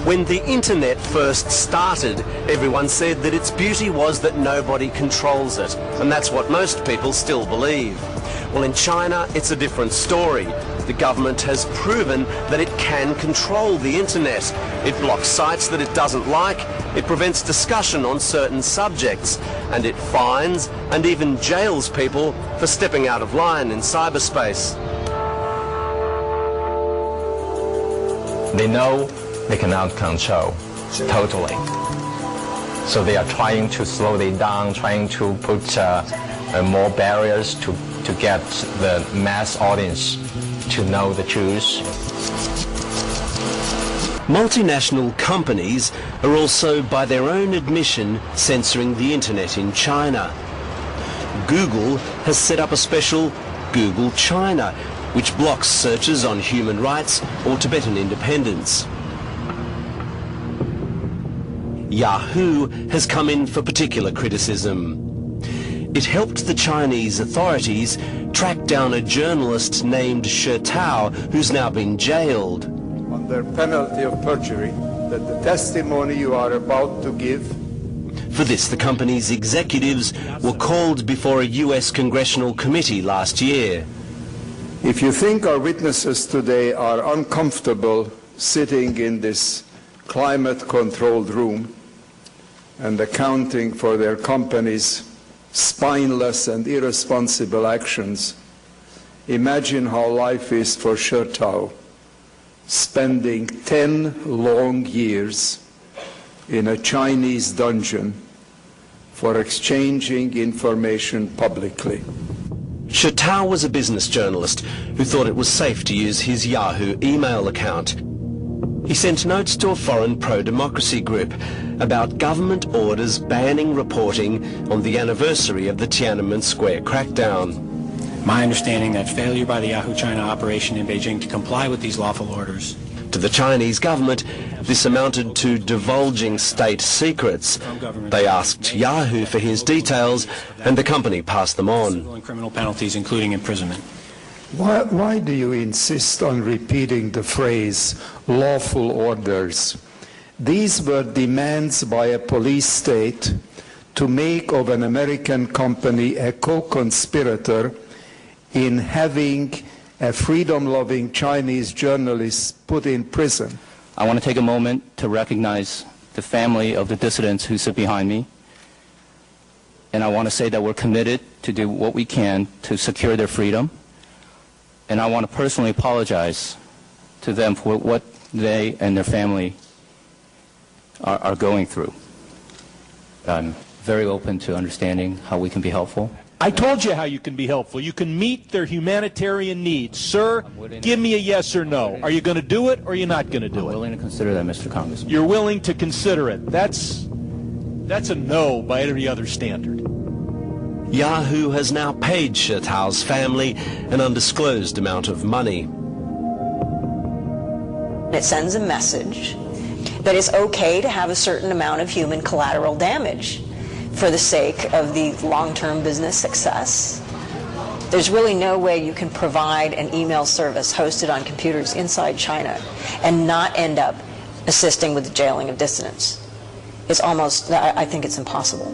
When the internet first started, everyone said that its beauty was that nobody controls it, and that's what most people still believe. Well, in China, it's a different story. The government has proven that it can control the internet. It blocks sites that it doesn't like, it prevents discussion on certain subjects, and it fines and even jails people for stepping out of line in cyberspace. They know they cannot control totally. So they are trying to slow it down, trying to put more barriers to get the mass audience to know the truth. Multinational companies are also, by their own admission, censoring the internet in China. Google has set up a special Google China, which blocks searches on human rights or Tibetan independence. Yahoo has come in for particular criticism. It helped the Chinese authorities track down a journalist named She Tao, who's now been jailed. Under penalty of perjury, that the testimony you are about to give. For this, the company's executives were called before a US congressional committee last year. If you think our witnesses today are uncomfortable sitting in this climate-controlled room and accounting for their company's spineless and irresponsible actions, imagine how life is for She Tao, spending 10 long years in a Chinese dungeon for exchanging information publicly. She Tao was a business journalist who thought it was safe to use his Yahoo email account. He sent notes to a foreign pro-democracy group about government orders banning reporting on the anniversary of the Tiananmen Square crackdown. My understanding that failure by the Yahoo China operation in Beijing to comply with these lawful orders. To the Chinese government, this amounted to divulging state secrets. They asked Yahoo for his details, and the company passed them on. Civil and criminal penalties, including imprisonment. Why do you insist on repeating the phrase lawful orders? These were demands by a police state to make of an American company a co-conspirator in having a freedom-loving Chinese journalist put in prison. I want to take a moment to recognize the family of the dissidents who sit behind me. And I want to say that we're committed to do what we can to secure their freedom. And I want to personally apologize to them for what they and their family are going through. I'm very open to understanding how we can be helpful. I told you how you can be helpful. You can meet their humanitarian needs. Sir, give me a yes or no. Are you going to do it or are you not going to do it? I'm willing to consider that, Mr. Congressman. You're willing to consider it. That's a no by every other standard. Yahoo has now paid She Tao's family an undisclosed amount of money. It sends a message that it's okay to have a certain amount of human collateral damage for the sake of the long-term business success. There's really no way you can provide an email service hosted on computers inside China and not end up assisting with the jailing of dissidents. It's almost, I think it's impossible.